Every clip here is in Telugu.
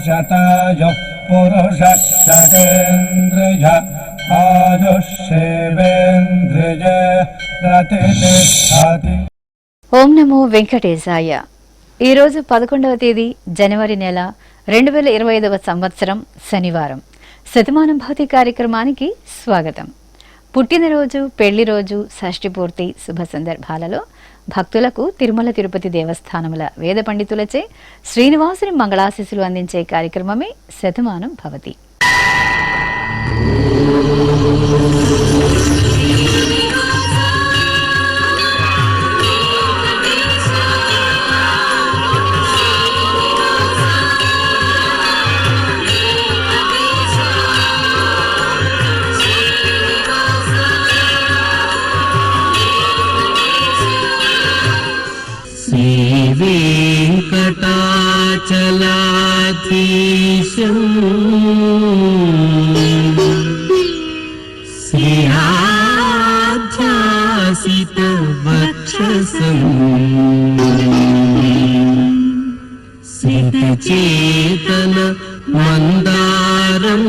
शतायुः पुरुषः शतेन्द्रिय आयुष्येवेन्द्रिय प्रतिष्ठति। ఓం నమో వెంకటేశాయ. ఈరోజు 11వ తేదీ జనవరి నెల 2025వ సంవత్సరం శనివారం. శతమానం భౌతి కార్యక్రమానికి స్వాగతం. పుట్టినరోజు, పెళ్లి రోజు, షష్ఠి పూర్తి శుభ సందర్భాలలో భక్తులకు తిరుమల తిరుపతి దేవస్థానముల వేద పండితులచే శ్రీనివాసుని మంగళాశీస్సులు అందించే కార్యక్రమమే శతమానం భవతి. శ్రీవేంకటాచలాధీశం శ్రీయాధ్యాసితవక్షసం శ్రితచేతన మందారం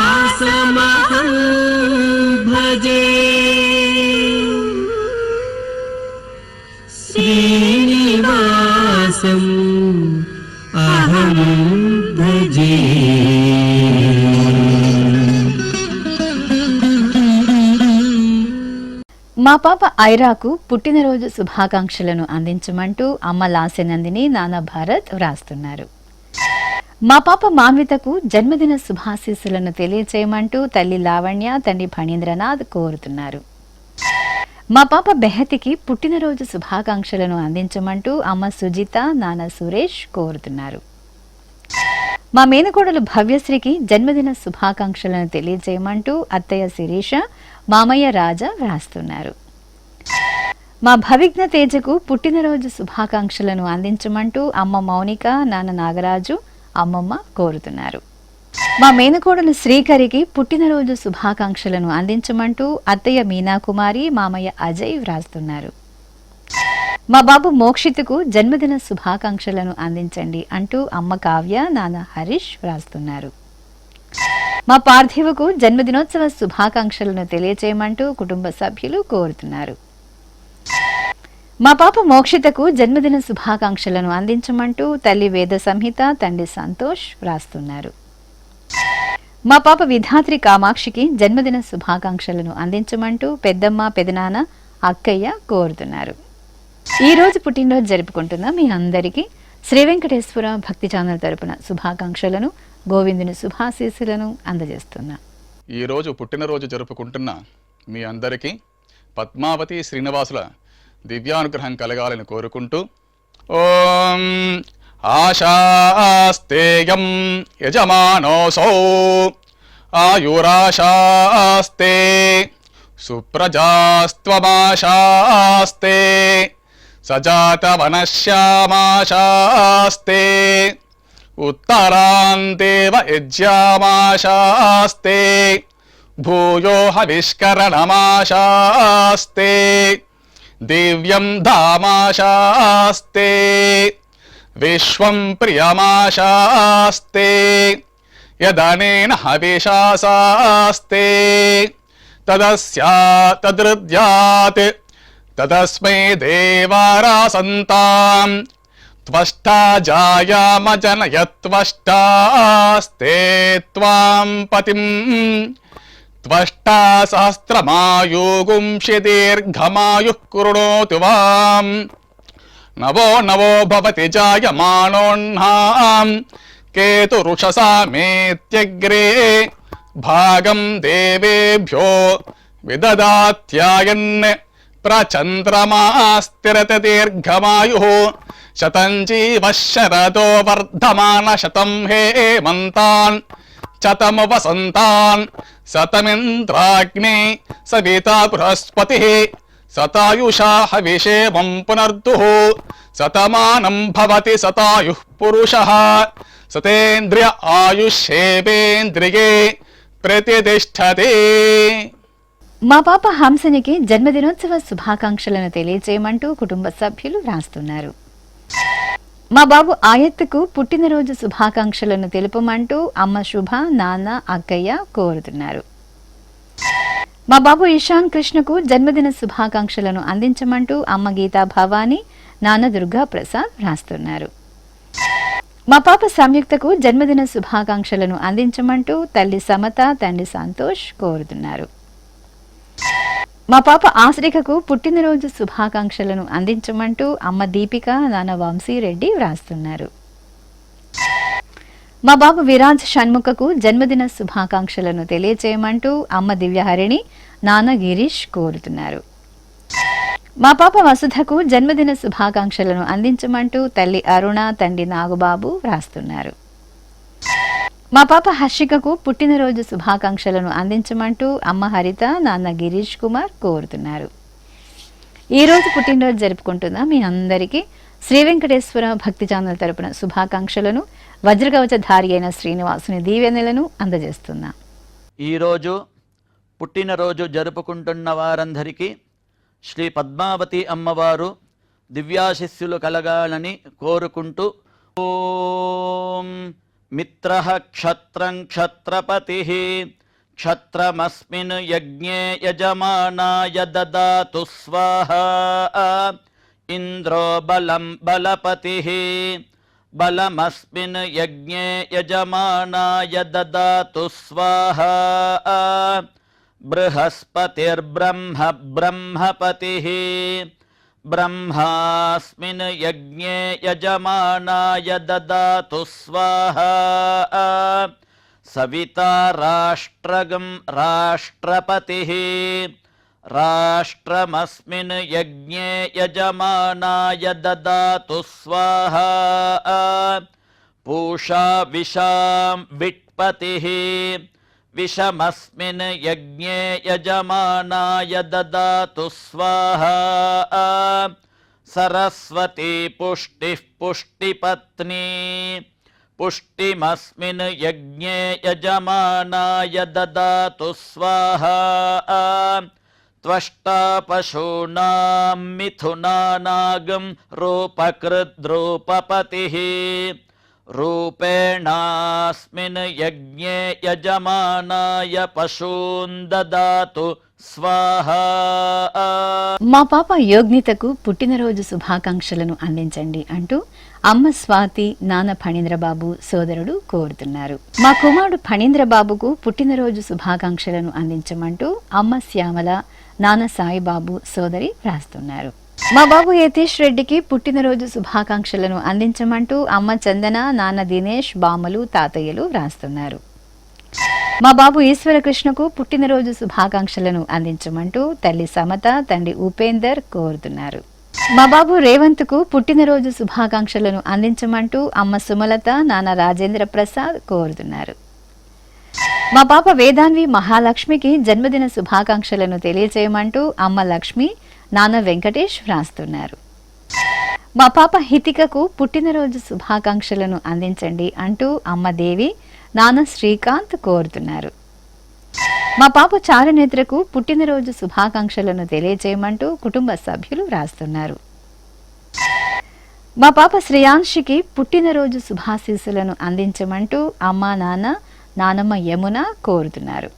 శ్రీనివాసమహం భజే. శ్రీనివాసం అహం భజే. మా పాప ఐరాకు పుట్టినరోజు శుభాకాంక్షలను అందించమంటూ అమ్మ లాస్యనందిని, నాన్న భారత్ వ్రాస్తున్నారు. మా పాప మాన్వితకు జన్మదిన శుభాశీస్సులను తెలియచేయమంటూ తల్లి లావణ్య, తండ్రి ఫణీంద్రనాథ్ కోరుతున్నారు. మా పాప బెహతికి పుట్టినరోజు శుభాకాంక్షలను అందించమంటూ అమ్మ సుజిత, నాన్న సురేష్ కోరుతున్నారు. మా మేనకోడలు భవ్యశ్రీకి జన్మదిన శుభాకాంక్షలను తెలియజేయమంటూ అత్తయ్య శిరీష, మామయ్య రాజా వ్రాస్తున్నారు. మా భవిఘ్న తేజకు పుట్టినరోజు శుభాకాంక్షలను అందించమంటూ అమ్మ మౌనిక, నాన్న నాగరాజు, అమ్మమ్మ కోరుతున్నారు. మా మేనకోడలు శ్రీకరికి పుట్టినరోజు శుభాకాంక్షలను అందించమంటూ అత్తయ్య మీనాకుమారి, మామయ్య అజయ్ వ్రాస్తున్నారు. మా బాబు మోక్షిత్కు జన్మదిన శుభాకాంక్షలను అందించండి అంటూ అమ్మ కావ్య, నాన్న హరీష్ వ్రాస్తున్నారు. మా పార్థివకు జన్మదినోత్సవ శుభాకాంక్షలను తెలియచేయమంటూ కుటుంబ సభ్యులు కోరుతున్నారు. మా పాప మోక్షితకు జన్మదిన శుభాకాంక్షలను అందించమంటూ తల్లి వేద సంహిత, తండ్రి సంతోష్ వ్రాస్తున్నారు. మా పాప విధాత్రి కామాక్షికి జన్మదిన శుభాకాంక్షలను అందించమంటూ పెద్దమ్మ, పెదనాన్న, అక్కయ్య కోరుతున్నారు. ఈ రోజు పుట్టినరోజు జరుపుకుంటున్న మీ అందరికీ శ్రీ వెంకటేశ్వర భక్తి ఛానల్ తరపున శుభాకాంక్షలను, గోవిందుని శుభాశీస్సులను అందజేస్తున్నా. ఈ రోజు పుట్టినరోజు జరుపుకుంటున్న మీ అందరికీ పద్మావతి శ్రీనివాసుల దివ్యానుగ్రహం కలగాలని కోరుకుంటూ ఓం ఆశాస్తేయం యజమానోసౌ ఆయురాశాస్తే సుప్రజాస్త్వమాశాస్తే సజాతవనశ్యామాశాస్తే ఉత్తరాందేవ యజ్యామాశాస్తే భూయో హవిష్కరణమాశాస్తే దివ్యం ధామాశాస్తే విశ్వం ప్రియమాశాస్తే యదనేన హవిషాశాస్తే తదస్యా తదృద్యాత్ తదస్మై దేవారాసంతాం త్వష్టా జాయామజనయత్వష్టాస్తే త్వాం పతిం త్వష్టా సహస్రమాయుగుంషి దీర్ఘమాయుః కృణోతు వాం నవో నవో భవతి జాయమానోన్హాం కేతురుషసామేత్యగ్రే భాగం దేవేభ్యో విదదాత్యాయన్ ప్రచంద్రమాస్తిరత దీర్ఘమాయుః శతం జీవః శరదో వర్ధమాన శతం హేమంతాన్ శతము వసంతాన్ శతమింద్రాగ్నే సవితా బృహస్పతిః శతాయుషా హవిషేమం పునర్దుః శతమానం భవతి శతాయుః పురుషః సతేంద్రియ ఆయుష్యేవేంద్రియే ప్రతిష్టతే. మా పాప హంసనికి జన్మదినోత్సవ శుభాకాంక్షలను తెలియజేయమంటూ కుటుంబ సభ్యులు వ్రాస్తున్నారు. మా బాబు ఆయత్తుకు పుట్టినరోజు శుభాకాంక్షలను తెలుపమంటూ అమ్మ శుభ, నాన్న, అక్కయ్య కోరుతున్నారు. మా బాబు ఇషాన్ కృష్ణకు జన్మదిన శుభాకాంక్షలను అందించమంటూ అమ్మ గీతా భవాని, నాన్న దుర్గా ప్రసాద్ వ్రాస్తున్నారు. మా పాప సంయుక్తకు జన్మదిన శుభాకాంక్షలను అందించమంటూ తల్లి సమత, తండ్రి సంతోష్ కోరుతున్నారు. మా పాప ఆశ్రికకు పుట్టినరోజు శుభాకాంక్షలను అందించమంటూ అమ్మ దీపిక, నాన్న వంశీరెడ్డి వ్రాస్తున్నారు. మా బాబు విరాజ్ షణ్ముఖకు జన్మదిన శుభాకాంక్షలను తెలియజేయమంటూ అమ్మ దివ్యహరిణి, నాన్న గిరీష్ కోరుతున్నారు. మా పాప వసుధకు జన్మదిన శుభాకాంక్షలను అందించమంటూ తల్లి అరుణ, తండ్రి నాగుబాబు వ్రాస్తున్నారు. మా పాప హర్షికకు పుట్టినరోజు శుభాకాంక్షలను అందించమంటూ అమ్మ హరిత, నాన్న గిరీష్ కుమార్ కోరుతున్నారు. ఈరోజు పుట్టినరోజు జరుపుకుంటున్న మీ అందరికీ శ్రీ వెంకటేశ్వర భక్తి ఛానల్ తరపున శుభాకాంక్షలను, వజ్రకవచధారి అయిన శ్రీనివాసుని దీవెనలను అందజేస్తున్నా. ఈరోజు పుట్టినరోజు జరుపుకుంటున్న వారందరికీ శ్రీ పద్మావతి అమ్మవారు దివ్యాశిస్సులు కలగాలని కోరుకుంటూ ఓం మిత్రః క్షత్రం క్షత్రపతిః క్షత్రమస్మిన్ యజ్ఞే యజమానాయ దదాతు స్వాహా ఇంద్రో బలం బలపతిః బలమస్మిన్ యజ్ఞే యజమానాయ దదాతు స్వాహా బృహస్పతిర్బ్రహ్మ బ్రహ్మపతిః బ్రహ్మాస్మిన్ యజ్ఞే యజమానాయ దదాతు స్వాహా సవితా రాష్ట్రగం రాష్ట్రపతిః రాష్ట్రమస్మిన్ యజ్ఞే యజమానాయ దదాతు స్వాహా పూషా విషాం విట్పతిః విషమస్మిన్ యజ్ఞే యజమానాయ దదాతు స్వాహా సరస్వతీ పుష్టిః పుష్టిపత్నీ పుష్టిమస్మిన్ యజ్ఞే యజమానాయ దదాతు స్వాహా త్వష్టా పశూనాం మిథునానాగం రూపకృద్రూపపతిః రూపేణాస్మిన్ యజ్ఞే యజమానాయ పశూన్ దదాతు స్వాహా. మా పాప యోగ్నితకు పుట్టినరోజు శుభాకాంక్షలను అందించండి అంటూ అమ్మ స్వాతి, నాన్న ఫణీంద్రబాబు సోదరుడు కోరుతున్నారు. మా కుమారుడు ఫణీంద్రబాబుకు పుట్టినరోజు శుభాకాంక్షలను అందించమంటూ అమ్మ శ్యామల, నాన్న సాయిబాబు సోదరి వ్రాస్తున్నారు. మా బాబు యతీష్ రెడ్డికి పుట్టినరోజు శుభాకాంక్షలను అందించమంటూ అమ్మ చందన, నాన్న దినేష్, బామ్మలు, తాతయ్యలు వ్రాస్తున్నారు. మా బాబు ఈశ్వరకృష్ణకు పుట్టినరోజు శుభాకాంక్షలను అందించమంటూ తల్లి సమత, తండ్రి ఉపేందర్ కోరుతున్నారు. మా బాబు రేవంత్కు పుట్టినరోజు శుభాకాంక్షలను అందించమంటూ అమ్మ సుమలత, నాన్న రాజేంద్ర ప్రసాద్ కోరుతున్నారు. మా పాప వేదాన్వి మహాలక్ష్మికి జన్మదిన శుభాకాంక్షలను తెలియజేయమంటూ అమ్మ లక్ష్మి, నాన్న వెంకటేష్ వ్రాస్తున్నారు. మా పాప హితికకు పుట్టినరోజు శుభాకాంక్షలను అందించండి అంటూ అమ్మ దేవి, నాన్న శ్రీకాంత్ కోరుతున్నారు. మా పాప చారునేత్రకు పుట్టినరోజు శుభాకాంక్షలను తెలియజేయమంటూ కుటుంబ సభ్యులు వ్రాస్తున్నారు. మా పాప శ్రేయాంశికి పుట్టినరోజు శుభాశీస్సులను అందించమంటూ అమ్మ, నాన్న, నానమ్మ యమున కోరుతున్నారు.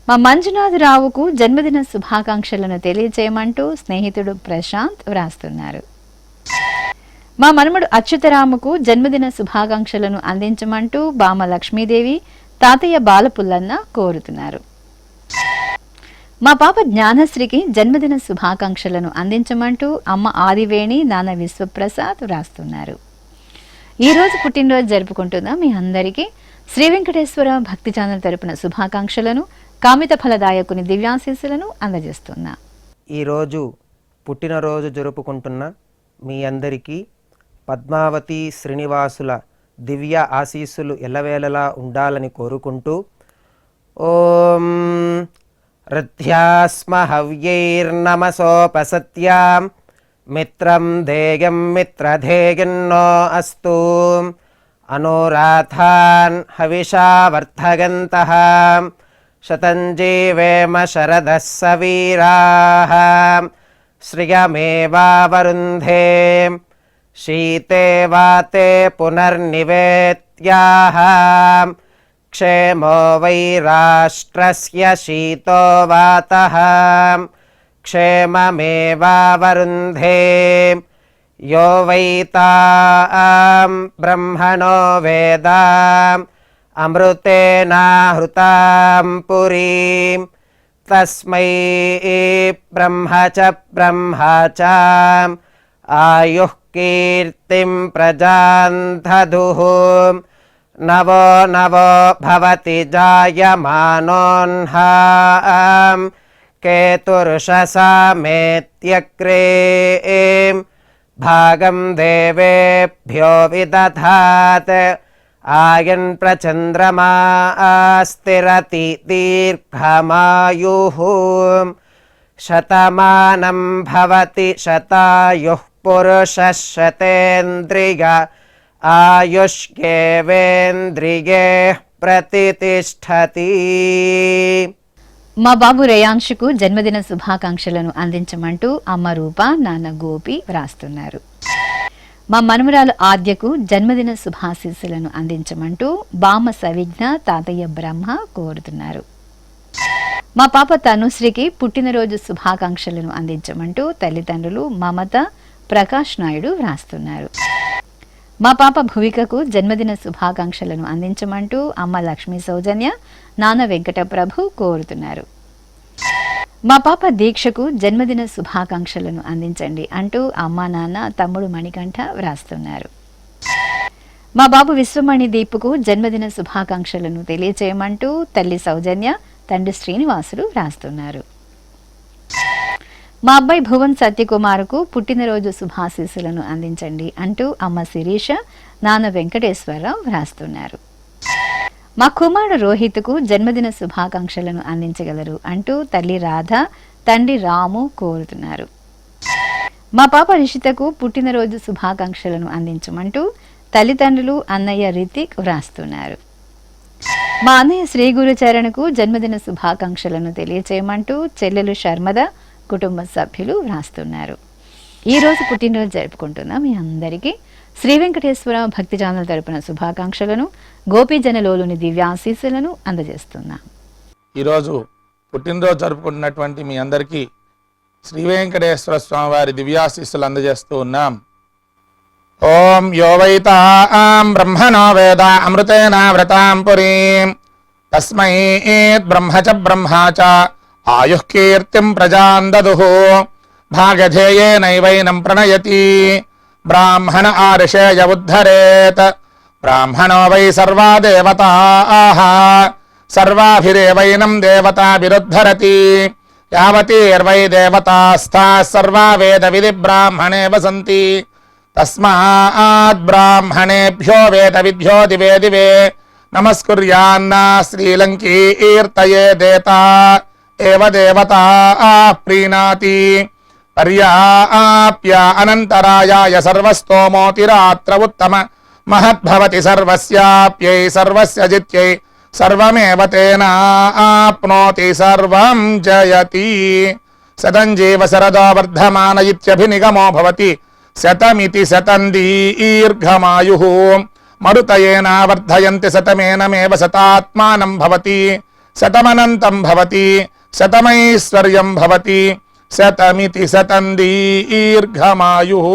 మా మంజునాథ్ రావుకు జన్మదిన శుభాకాంక్షలను తెలియజేయమంటూ స్నేహితుడు ప్రశాంత్ వ్రాస్తున్నారు. మా మనమడు అచ్యుతరాముకు జన్మదిన శుభాకాంక్షలను అందించమంటూ బామ లక్ష్మీదేవి, తాతయ్య బాలపుల్లన్న కోరుతున్నారు. మా పాప జ్ఞానశ్రీకి జన్మదిన శుభాకాంక్షలను అందించమంటూ అమ్మ ఆదివేణి, నాన్న విశ్వప్రసాద్ వ్రాస్తున్నారు. ఈరోజు పుట్టినరోజు జరుపుకుంటున్న మీ అందరికీ శ్రీ వెంకటేశ్వర భక్తి ఛానల్ తరపున శుభాకాంక్షలను, కామిత ఫలదాయకుని దివ్యాశీస్సులను అందజేస్తున్నా. ఈరోజు పుట్టినరోజు జరుపుకుంటున్న మీ అందరికీ పద్మావతి శ్రీనివాసుల దివ్య ఆశీస్సులు ఎల్లవేళలా ఉండాలని కోరుకుంటూ ఓం రథ్యాస్మ హవ్యైర్నమసోపసత్యాం మిత్రం ధేయం మిత్రధేయన్నో అస్తు అనురాధాన్ హవిషా వర్ధగంతః శతం జీవేమ శరదः సవీరాः శ్రియమేవావరుంధే శీతే వాతే పునర్నివేత్యాః క్షేమో వై రాష్ట్రస్య శీతో వాతః క్షేమమేవావరుంధే యో వైతాం బ్రహ్మణో వేద అమృతేనాహృతాం పురీం తస్మై బ్రహ్మ చ ఆయుః కీర్తిం ప్రజాం దదుః నవో నవో భవతి జాయమానోన్హాం కేతుర్షసామేత్యగ్రే భాగం దేవేభ్యో విదధాత్ ఆయన్ ప్రచంద్రమా స్థిరతి దీర్ఘమాయుః శతమానం భవతి శతాయుః పురుషः శతేంద్రియ ఆయుష్యేవేంద్రియే ప్రతితిష్ఠతి. మా బాబు రేయాంశుకు జన్మదిన శుభాకాంక్షలను అందించమంటూ అమ్మ రూప నాన్న గోపి వ్రాస్తున్నారు. మా మనుమరాలు ఆద్యకు జన్మదిన శుభాశీస్సులను అందించమంటూ బామ్మ సవిఘ్న తాతయ్య బ్రహ్మ కోరుతున్నారు. మా పాప తనుశ్రీకి పుట్టినరోజు శుభాకాంక్షలను అందించమంటూ తల్లిదండ్రులు మమత ప్రకాష్ నాయుడు వ్రాస్తున్నారు. మా పాప భువికకు జన్మదిన శుభాకాంక్షలను అందించమంటూ అమ్మ లక్ష్మీ సౌజన్య నాన్న వెంకట ప్రభు కోరుతున్నారు. మా పాప దీక్షకు జన్మదిన శుభాకాంక్షలను అందించండి అంటూ అమ్మ నాన్న తమ్ముడు మణికంఠ వ్రాస్తున్నారు. మా బాబు విశ్వమణి దీపుకు జన్మదిన శుభాకాంక్షలను తెలియచేయమంటూ తల్లి సౌజన్య తండ్రి శ్రీనివాసులు వ్రాస్తున్నారు. మా అబ్బాయి భువన్ సత్యకుమార్కు పుట్టినరోజు శుభాశీస్సులను అందించండి అంటూ అమ్మ శిరీష నాన్న వెంకటేశ్వరరావు వ్రాస్తున్నారు. మా కుమారుడు రోహిత్కు జన్మదిన శుభాకాంక్షలను అందించగలరు అంటూ తల్లి రాధ తండ్రి రాము కోరుతున్నారు. మా పాప రిషితకు పుట్టినరోజు శుభాకాంక్షలను అందించమంటూ తల్లిదండ్రులు అన్నయ్య రితిక్ వ్రాస్తున్నారు. మా అన్నయ్య శ్రీ గురుచరణకు జన్మదిన శుభాకాంక్షలను తెలియచేయమంటూ చెల్లెలు శర్మద కుటుంబ సభ్యులు వ్రాస్తున్నారు. ఈరోజు పుట్టినరోజు జరుపుకుంటున్న మీ అందరికీ శ్రీ వెంకటేశ్వర భక్తి ఛానల్ తరపున శుభాకాంక్షలను గోపీజనలోని దివ్యాశీస్సులను అందజేస్తున్నాం. ఈరోజు పుట్టినరోజు జరుపుకుంటున్నటువంటి మీ అందరికీ శ్రీ వెంకటేశ్వర స్వామి వారి దివ్యాశీస్సులు అందజేస్తూ ఉన్నాం. ఓం యో వైతాం బ్రహ్మణో వేద అమృతేనావృతాం పురీం తస్మై బ్రహ్మ చ ఆయుః కీర్తిం ప్రజాం దదుః భాగధేయేనైవైనం ప్రణయతి బ్రాహ్మణ ఆర్షేయ ఉద్ధరేత్ బ్రాహ్మణో వై సర్వా దేవతాః సర్వాభిరేవైనం దేవతాభిరుద్ధరతి యావతీర్వై దేవతాస్థాః సర్వా వేద విధి బ్రాహ్మణే వసంతి తస్మాత్ బ్రాహ్మణేభ్యో వేద విద్యో దివే దివే నమస్కుర్యాన్నా శ్రీలంకీర్తయే దేతా ఏవ దేవతా ప్రీణాతి పర్యాప్య అనంతరాయాయ సర్వస్తోమోతిరాత్ర ఉత్తమ మహద్భవతి సర్వస్యాప్యై సర్వస్య జిత్యై సర్వమేవ తేనాప్నోతి సర్వం జయతి శతం జీవ శరదో వర్ధమాన ఇత్యభినిగమో భవతి శతమితి శతం దీర్ఘమాయుః మరుతయేనా వర్ధయంతి శతమేనమేవ శతాత్మానం భవతి శతమనంతం భవతి శతమైశ్వర్యం భవతి శతమితి శతం దీర్ఘమాయుః.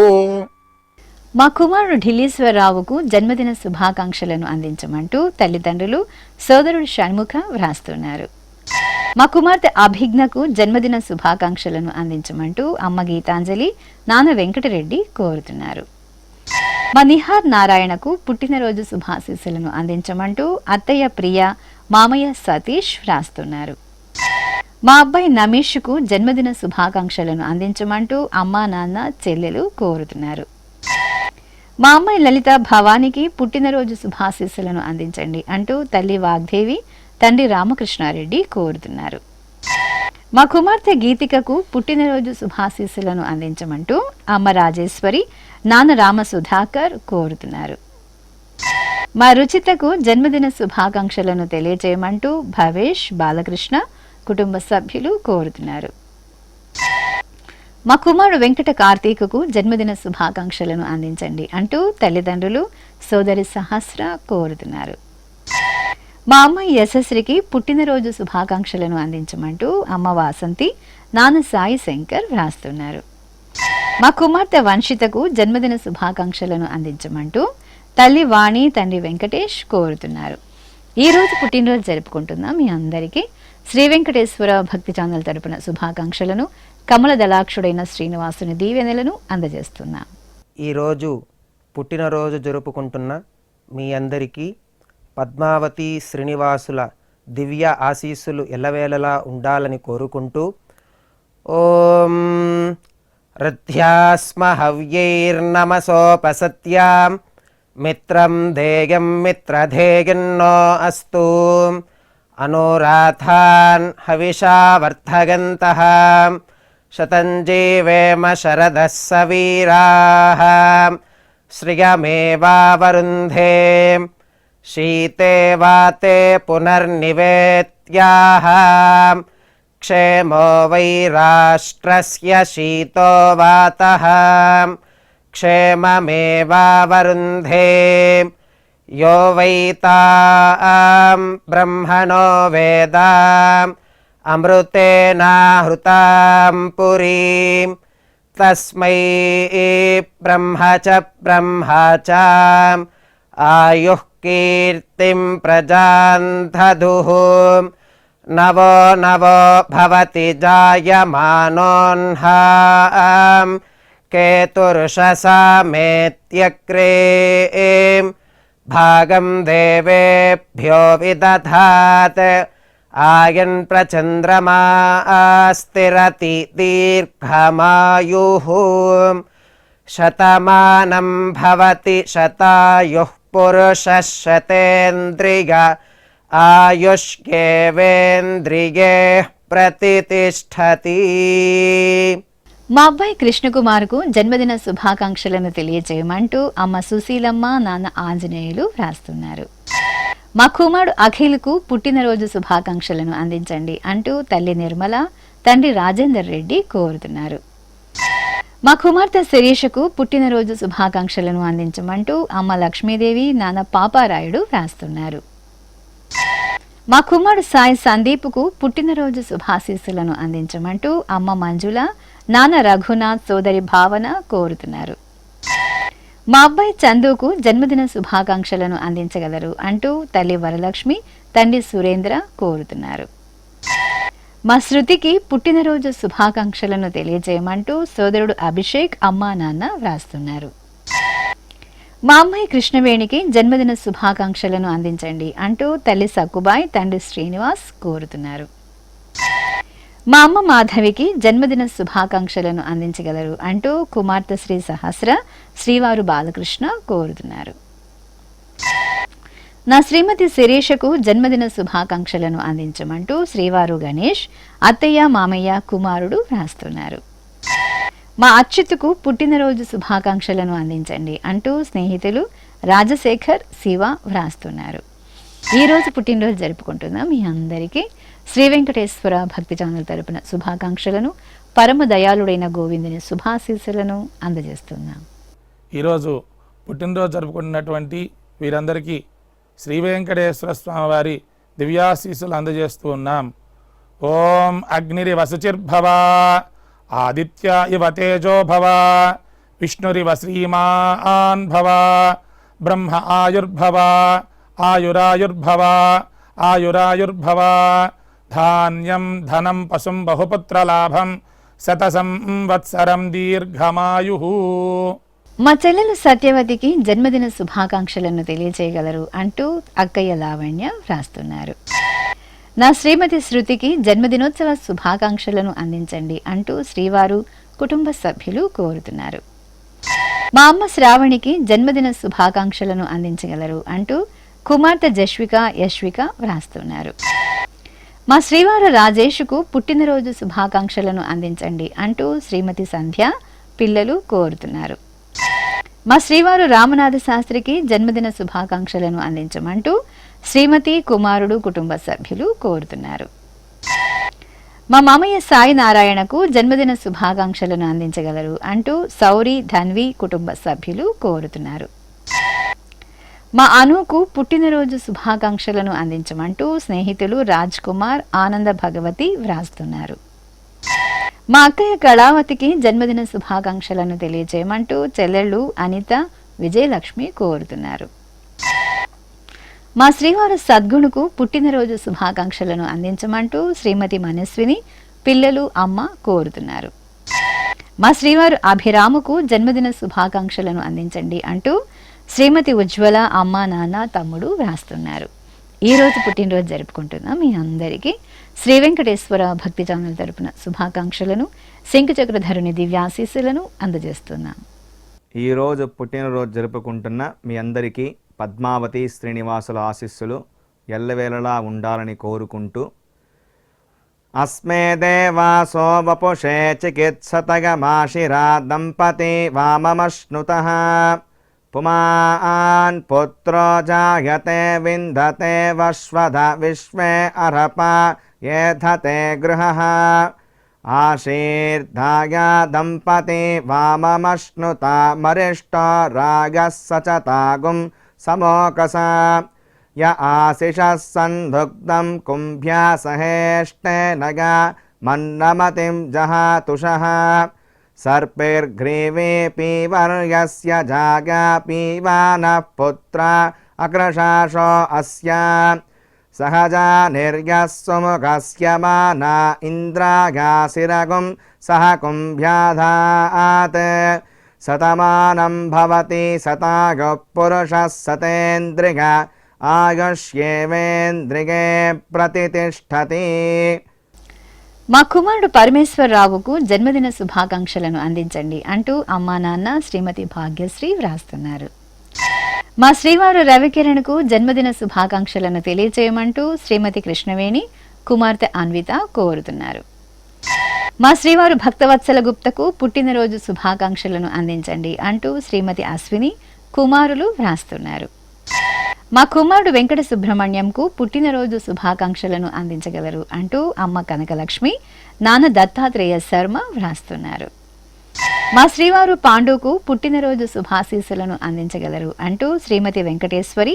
మా కుమారుడు ఢిల్లీశ్వరరావుకు జన్మదిన శుభాకాంక్షలను అందించమంటూ తల్లిదండ్రులు సోదరుడు షణ్ముఖ వ్రాస్తున్నారు. మా కుమార్తె అభిజ్ఞకు జన్మదిన శుభాకాంక్షలను అందించమంటూ అమ్మ గీతాంజలి నాన్న వెంకటరెడ్డి కోరుతున్నారు. మా నిహార్ నారాయణకు పుట్టినరోజు శుభాశీస్సులను అందించమంటూ అత్తయ్య ప్రియ మామయ్య సతీష్ వ్రాస్తున్నారు. మా అబ్బాయి నమీష్కు జన్మదిన శుభాకాంక్షలను అందించమంటూ అమ్మా నాన్న చెల్లెలు కోరుతున్నారు. మా అమ్మాయి లలిత భవానికి పుట్టినరోజు శుభాశీస్సులను అందించండి అంటూ తల్లి వాగ్దేవి తండ్రి రామకృష్ణారెడ్డి కోరుతున్నారు. మా కుమార్తె గీతికకు పుట్టినరోజు శుభాశీస్సులను అందించమంటూ అమ్మ రాజేశ్వరి నాన్న రామ సుధాకర్ కోరుతున్నారు. మా రుచితకు జన్మదిన శుభాకాంక్షలను తెలియజేయమంటూ భవేష్ బాలకృష్ణ కుటుంబ సభ్యులు కోరుతున్నారు. మా కుమారుడు వెంకట కార్తీకకు జన్మదిన శుభాకాంక్షలను అందించండి అంటూ తల్లిదండ్రులు సోదరి సహస్ర కోరుతున్నారు. మా అమ్మాయి యశస్వికి పుట్టినరోజు శుభాకాంక్షలను అందించమంటూ అమ్మ వాసంతి నాన్న సాయి శంకర్ వ్రాస్తున్నారు. మా కుమార్తె వంశితకు జన్మదిన శుభాకాంక్షలను అందించమంటూ తల్లి వాణి తండ్రి వెంకటేష్ కోరుతున్నారు. ఈరోజు పుట్టినరోజు జరుపుకుంటున్న మీ అందరికీ శ్రీ వెంకటేశ్వర భక్తి ఛానల్ తరపున శుభాకాంక్షలను కమల దళాక్షుడైన శ్రీనివాసుని దీవెనలను అందజేస్తున్నాం. ఈరోజు పుట్టినరోజు జరుపుకుంటున్న మీ అందరికీ పద్మావతి శ్రీనివాసుల దివ్య ఆశీస్సులు ఎల్లవేళలా ఉండాలని కోరుకుంటూ ఓం రథ్యాస్మ హవ్యైర్నమసోపసత్యాం మిత్రం ధేయం మిత్రధేయన్నో అస్తు అనురాధాన్ హవిషా వర్ధగంతః శతంజీవేమ శరదः సవీరాः శ్రియమేవావరుంధే శీతే వాతే పునర్నివేత్యాః క్షేమో వై రాష్ట్రస్య శీతో వాతః క్షేమమేవావరుంధే యో వై తాం బ్రహ్మణో వేద అమృతేనాహృతాం పురీం తస్మై బ్రహ్మ చ ఆయుః కీర్తిం ప్రజాన్ దదుః నవో నవో భవతి జాయమానోన్హాం కేతుర్షసామేత్యగ్రే భాగం దేవేభ్యో విదధాత్ ఆయన్ ప్రచంద్రమా స్థిరతి దీర్ఘమాయుః శతమానం భవతి శతాయుః పురుషः శతేంద్రియ ఆయుష్యేవేంద్రియే ప్రతిష్ఠతి. మా అబ్బాయి కృష్ణకుమార్కు జన్మదిన శుభాకాంక్షలను తెలియజేయమంటూ అమ్మ సుశీలమ్మ నాన్న ఆంజనేయులు వ్రాస్తున్నారు. మా కుమారుడు అఖిల్కు పుట్టినరోజు శుభాకాంక్షలను అందించండి అంటూ తల్లి నిర్మల తండ్రి రాజేందర్ రెడ్డి కోరుతున్నారు. మా కుమార్తె శిరీషకు పుట్టినరోజు శుభాకాంక్షలను అందించమంటూ అమ్మ లక్ష్మీదేవి నాన్న పాపారాయుడు వ్రాస్తున్నారు. మా కుమారుడు సాయి సందీప్కు పుట్టినరోజు శుభాశీస్సులను అందించమంటూ అమ్మ మంజుల నాన్న రఘునాథ్ సోదరి భావన కోరుతున్నారు. మా అబ్బాయి చందుకు జన్మదిన శుభాకాంక్షలను అందించగలరు అంటూ తల్లి వరలక్ష్మి తండ్రి సురేంద్ర కోరుతున్నారు. మా శృతికి పుట్టినరోజు శుభాకాంక్షలను తెలియజేయమంటూ సోదరుడు అభిషేక్ అమ్మా నాన్న వ్రాస్తున్నారు. మా అమ్మాయి కృష్ణవేణికి జన్మదిన శుభాకాంక్షలను అందించండి అంటూ తల్లి సక్కుబాయ్ తండ్రి శ్రీనివాస్ కోరుతున్నారు. మా అమ్మ మాధవికి జన్మదిన శుభాకాంక్షలను అందించగలరు అంటూ కుమార్తె శ్రీ సహస్ర శ్రీవారు బాలకృష్ణ కోరుతున్నారు. నా శ్రీమతి శిరీషకు జన్మదిన శుభాకాంక్షలను అందించమంటూ శ్రీవారు గణేష్ అత్తయ్య మామయ్య కుమారుడు వ్రాస్తున్నారు. మా అచ్యుత్కు పుట్టినరోజు శుభాకాంక్షలను అందించండి అంటూ స్నేహితులు రాజశేఖర్ శివ వ్రాస్తున్నారు. ఈరోజు పుట్టినరోజు జరుపుకుంటున్న మీ అందరికీ శ్రీ వెంకటేశ్వర భక్తి ఛానల్ తరపున శుభాకాంక్షలను పరమ దయాళుడైన గోవిందుని శుభాశీస్సులను అందజేస్తున్నాం. ఈరోజు పుట్టినరోజు జరుపుకున్నటువంటి వీరందరికీ శ్రీ వెంకటేశ్వర స్వామి వారి దివ్యాశీస్సులు అందజేస్తూ ఉన్నాం. ఓం అగ్నిరివ శుచిర్భవ ఆదిత్య ఇవ తేజో భవ విష్ణురివ శ్రీమాన్ భవ బ్రహ్మ ఆయుర్భవ ఆయురాయుర్భవ ఆయురాయుర్భవ ధాన్యం ధనం పశుం బహుపుత్రలాభం శత సంవత్సరం దీర్ఘమాయుః. మా చెల్లెలు సత్యవతికి జన్మదిన శుభాకాంక్షలను తెలియజేయగలరు అంటూ అక్కయ్య లావణ్య వ్రాస్తున్నారు. నా శ్రీమతి శృతికి జన్మదినోత్సవ శుభాకాంక్షలను అందించండి అంటూ శ్రీవారు కుటుంబ సభ్యులు కోరుతున్నారు. మా అమ్మ శ్రావణికి జన్మదిన శుభాకాంక్షలను అందించగలరు అంటూ కుమార్తె జశ్విక యశ్విక వ్రాస్తున్నారు. మా శ్రీవారు రాజేష్కు పుట్టినరోజు శుభాకాంక్షలను అందించండి అంటూ శ్రీమతి సంధ్య పిల్లలు కోరుతున్నారు. మా శ్రీవారు రామనాథ శాస్త్రికి జన్మదిన శుభాకాంక్షలను అందించమంటూ శ్రీమతి కుమారుడు కుటుంబ సభ్యులు కోరుతున్నారు. మా మామయ్య సాయి నారాయణకు జన్మదిన శుభాకాంక్షలను అందించగలరు అంటూ సౌరి ధన్వి కుటుంబ సభ్యులు కోరుతున్నారు. మా అనుకు పుట్టినరోజు శుభాకాంక్షలను అందించమంటూ స్నేహితులు రాజ్ కుమార్ ఆనంద భగవతి వ్రాస్తున్నారు. మా అక్కయ్య కళావతికి జన్మదిన శుభాకాంక్షలను తెలియజేయమంటూ చెల్లెళ్ళు అనిత విజయలక్ష్మి కోరుతున్నారు. మా శ్రీవారు సద్గుణుకు పుట్టినరోజు శుభాకాంక్షలను అందించమంటూ శ్రీమతి మనస్విని పిల్లలు అమ్మ కోరుతున్నారు. మా శ్రీవారు అభిరాముకు జన్మదిన శుభాకాంక్షలను అందించండి అంటూ శ్రీమతి ఉజ్వల అమ్మ నాన్న తమ్ముడు వ్రాస్తున్నారు. ఈరోజు పుట్టినరోజు జరుపుకుంటున్న మీ అందరికీ శ్రీ వెంకటేశ్వర భక్తి ఛానల్ తరపున శుభాకాంక్షలను శంఖచక్రధరుని దివ్యాశీస్సులను అందజేస్తున్నాం. ఈరోజు పుట్టినరోజు జరుపుకుంటున్న మీ అందరికీ పద్మావతి శ్రీనివాసుల ఆశీస్సులు ఎల్లవేళలా ఉండాలని కోరుకుంటూ అస్మే దేవాసో వపుషే చికిత్సతగమాశిరా దంపతి వామమశ్నుతః పుమాన్ పుత్రో జాయతే విందతే వశ్వధ విశ్వే అర్హప ఏధతే గృహః ఆశీర్ధాయ దంపతి వామమశ్నుత మరిష్టో రాగः సచతాగుం సమోకస య ఆశిషः సందుగ్ధం కుంభ్యా సహేష్టేనగ మన్నమతిం జహాతుషః సర్పైర్గ్రీవే పీవర్యస్య జాగా పీవానః పుత్ర అగ్రశాసో అస్య సహజా నిర్యः సుముఖస్య మానా ఇంద్రాగాసిరగుం సహ కుంభ్యాధాత్ శతమానం భవతి శతాయుః పురుషः శతేంద్రియ ఆయుష్యేవేంద్రియే ప్రతితిష్ఠతి. మా కుమారుడు పరమేశ్వరరావుకు జన్మదిన శుభాకాంక్షలను అందించండి అంటూ అమ్మా నాన్న శ్రీమతి భాగ్యశ్రీ వ్రాస్తున్నారు. మా శ్రీవారు రవికిరణ్కు జన్మదిన శుభాకాంక్షలను తెలియజేయమంటూ శ్రీమతి కృష్ణవేణి కుమార్తె అన్విత కోరుతున్నారు. మా శ్రీవారు భక్తవత్సల గుప్తకు పుట్టినరోజు శుభాకాంక్షలను అందించండి అంటూ శ్రీమతి అశ్విని కుమారులు వ్రాస్తున్నారు. మా కుమారుడు వెంకట సుబ్రహ్మణ్యంకు పుట్టినరోజు శుభాకాంక్షలను అందించగలరు అంటూ అమ్మ కనకలక్ష్మి నాన్న దత్తాత్రేయ శర్మ వ్రాస్తున్నారు. మా శ్రీవారు పాండుకు పుట్టినరోజు శుభాశీస్సులను అందించగలరు అంటూ శ్రీమతి వెంకటేశ్వరి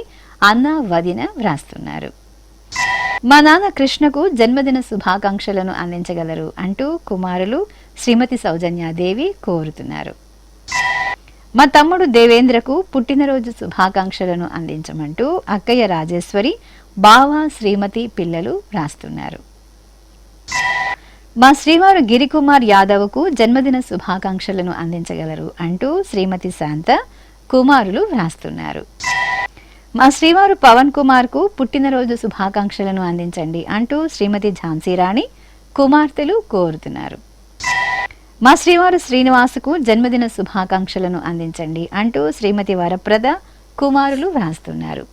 అన్న వదిన వ్రాస్తున్నారు. మా నాన్న కృష్ణకు జన్మదిన శుభాకాంక్షలను అందించగలరు అంటూ కుమారులు శ్రీమతి సౌజన్యాదేవి కోరుతున్నారు. మా తమ్ముడు దేవేంద్రకు పుట్టినరోజు శుభాకాంక్షలను అందించమంటూ అక్కయ్య రాజేశ్వరి బావ శ్రీమతి పిల్లలు వ్రాస్తున్నారు. మా శ్రీవారు గిరికుమార్ యాదవ్కు జన్మదిన శుభాకాంక్షలను అందించగలరు అంటూ శ్రీమతి శాంత కుమారులు వ్రాస్తున్నారు. మా శ్రీవారు పవన్ కుమార్కు పుట్టినరోజు శుభాకాంక్షలను అందించండి అంటూ శ్రీమతి ఝాన్సీరాణి కుమార్తెలు కోరుతున్నారు. మా శ్రీవారు శ్రీనివాసుకు జన్మదిన శుభాకాంక్షలను అందించండి అంటూ శ్రీమతి వరప్రద కుమారులు వ్రాస్తున్నారు.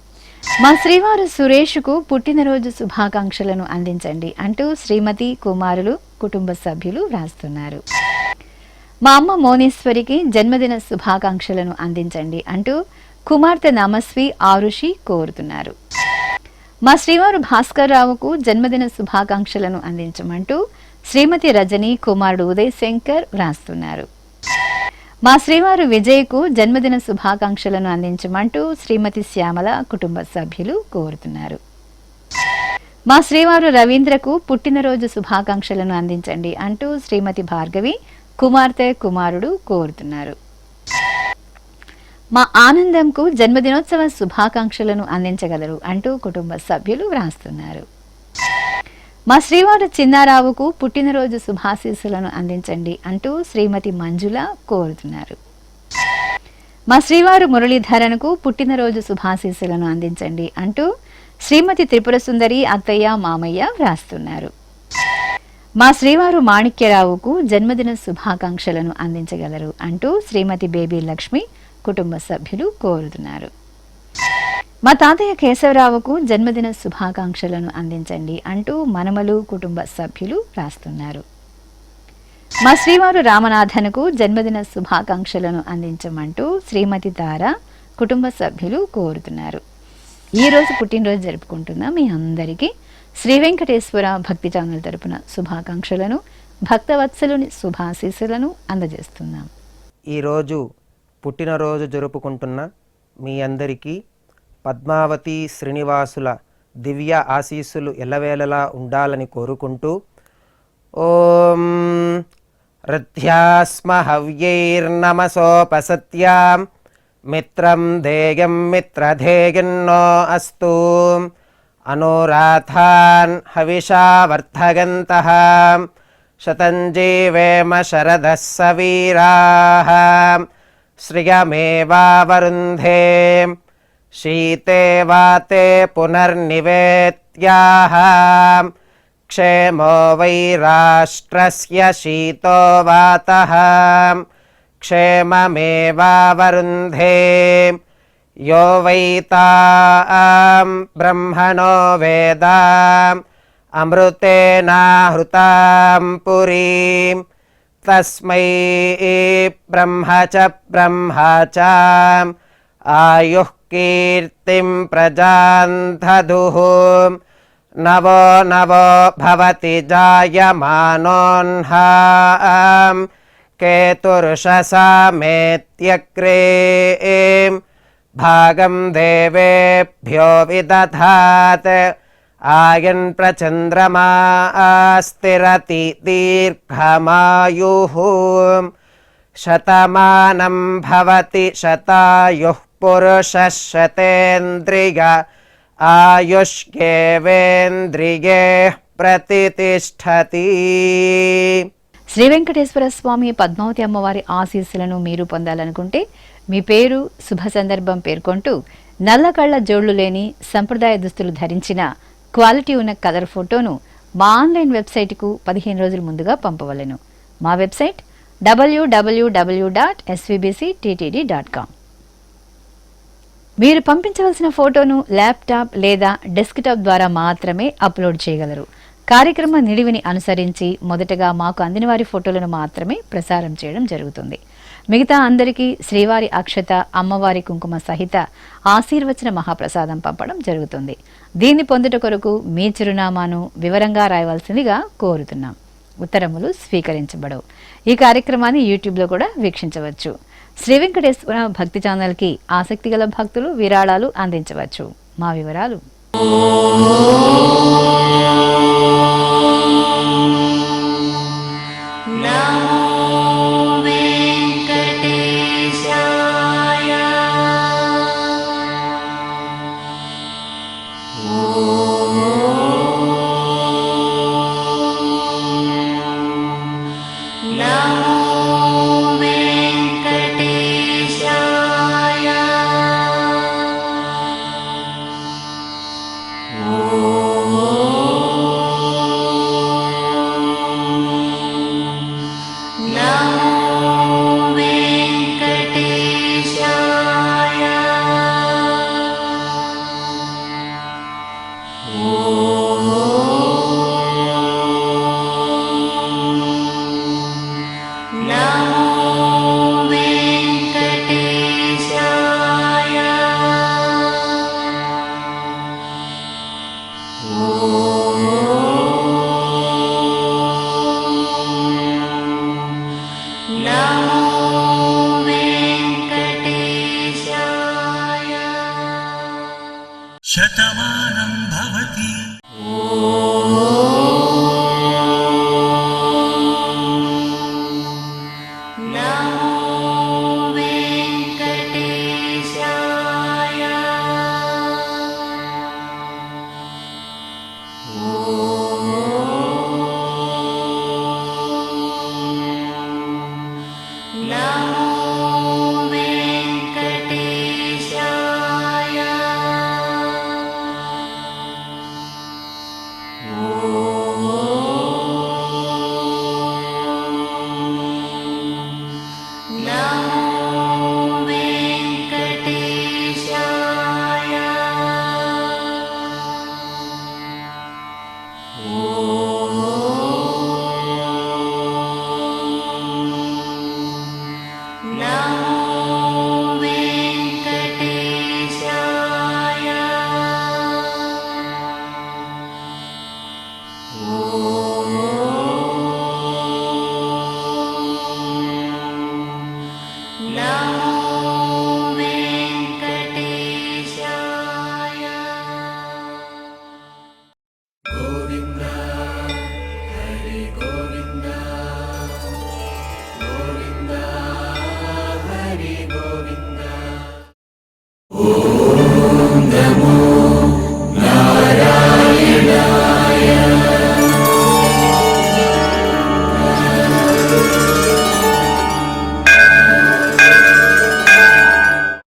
మా శ్రీవారు సురేష్కు పుట్టినరోజు శుభాకాంక్షలను అందించండి అంటూ శ్రీమతి కుమారులు కుటుంబ సభ్యులు వ్రాస్తున్నారు. మా అమ్మ మోనేశ్వరికి జన్మదిన శుభాకాంక్షలను అందించండి అంటూ కుమార్తె నమస్వి ఆరుషి కోరుతున్నారు. మా శ్రీవారు భాస్కర్ రావుకు జన్మదిన శుభాకాంక్షలను అందించమంటూ శ్రీమతి రజని కుమారుడు ఉదయ్ శంకర్ వ్రాస్తున్నారు. మా శ్రీవారు విజయ్కు జన్మదిన శుభాకాంక్షలను అందించమంటూ శ్రీమతి శ్యామల కుటుంబ సభ్యులు కోరుతున్నారు. మా శ్రీవారు రవీంద్రకు పుట్టినరోజు శుభాకాంక్షలను అందించండి అంటూ శ్రీమతి భార్గవి కుమార్తె కుమారుడు కోరుతున్నారు. మా ఆనందంకు జన్మదినోత్సవ శుభాకాంక్షలను అందించగలరు అంటూ కుటుంబ సభ్యులు వ్రాస్తున్నారు. మా శ్రీవారు చిన్నారావుకు పుట్టినరోజు శుభాశీస్సులను అందించండి అంటూ శ్రీమతి మంజుల కోరుతున్నారు. మా శ్రీవారు మురళీధరన్కు పుట్టినరోజు శుభాశీస్సులను అందించండి అంటూ శ్రీమతి త్రిపుర సుందరి అత్తయ్య మామయ్య వ్రాస్తున్నారు. మా శ్రీవారు మాణిక్యరావుకు జన్మదిన శుభాకాంక్షలను అందించగలరు అంటూ శ్రీమతి బేబీ లక్ష్మి కుటుంబ సభ్యులు కోరుతున్నారు. మా తాతయ్య కేశవరావుకు జన్మదిన శుభాకాంక్షలను అందించండి అంటూ మనమలు కుటుంబ సభ్యులు రాస్తున్నారు. మా శ్రీవారు రామనాథన్కు జన్మదిన శుభాకాంక్షలను అందించమంటూ శ్రీమతి తార కుటుంబ సభ్యులు కోరుతున్నారు. ఈరోజు పుట్టినరోజు జరుపుకుంటున్న మీ అందరికీ శ్రీ వెంకటేశ్వర భక్తి ఛానల్ తరపున శుభాకాంక్షలను, భక్తవత్సలుని శుభాశీస్సులను అందజేస్తున్నాం. ఈరోజు పుట్టినరోజు జరుపుకుంటున్న మీ అందరికీ పద్మావతి శ్రీనివాసుల దివ్య ఆశీస్సులు ఎల్లవేళలా ఉండాలని కోరుకుంటూ ఓం రథ్యాస్మ హవ్యైర్నమసోపసత్యాం మిత్రం ధేయం మిత్రధేయన్నో అస్తు అనురాధాన్ హవిషా వర్ధగంతః శతం జీవేమ శరదః సవీరాః శ్రియమేవావరుంధే శీతే వాతే పునర్నివేత్యాః క్షేమో వై రాష్ట్రస్య శీతో వాతః క్షేమమేవావరుంధే యో వై తాం బ్రహ్మణో వేద అమృతేనాహృతాం పురీం తస్మై బ్రహ్మ చ ఆయుః కీర్తిం ప్రజాం దదుః నవో నవో భవతి జాయమానోన్హాం కేతుర్షసామేత్యగ్రే భాగం దేవేభ్యో విదధాత్ ఆయన్ ప్రచంద్రమా స్థిరతి దీర్ఘమాయుః శతమానం భవతి శతాయుః పురుషः శతేంద్రియ ఆయుష్యేవేంద్రియే ప్రతితిష్ఠతి. శ్రీ వెంకటేశ్వర స్వామి పద్మావతి అమ్మవారి ఆశీస్సులను మీరు పొందాలనుకుంటే మీ పేరు, శుభ సందర్భం పేర్కొంటూ నల్ల కళ్ళ జోళ్లు లేని సంప్రదాయ దుస్తులు ధరించిన క్వాలిటీ ఉన్న కలర్ ఫోటోను మా ఆన్లైన్ వెబ్సైట్కు 15 రోజుల ముందుగా పంపవలెను. మా వెబ్సైట్ www.svbcttd.com. మీరు పంపించవలసిన ఫోటోను ల్యాప్టాప్ లేదా డెస్క్టాప్ ద్వారా మాత్రమే అప్లోడ్ చేయగలరు. కార్యక్రమ నిడివిని అనుసరించి మొదటగా మాకు అందిన వారి ఫోటోలను మాత్రమే ప్రసారం చేయడం జరుగుతుంది. మిగతా అందరికీ శ్రీవారి అక్షత, అమ్మవారి కుంకుమ సహిత ఆశీర్వచన మహాప్రసాదం పంపడం జరుగుతుంది. దీన్ని పొందుట కొరకు మీ చిరునామాను వివరంగా రాయవలసిందిగా కోరుతున్నాం. ఉత్తరములు స్వీకరించబడవు. ఈ కార్యక్రమాన్ని యూట్యూబ్లో కూడా వీక్షించవచ్చు. శ్రీ వెంకటేశ్వర భక్తి ఛానల్కి ఆసక్తి గల భక్తులు విరాళాలు అందించవచ్చు. మా వివరాలు శతమానం భవతి.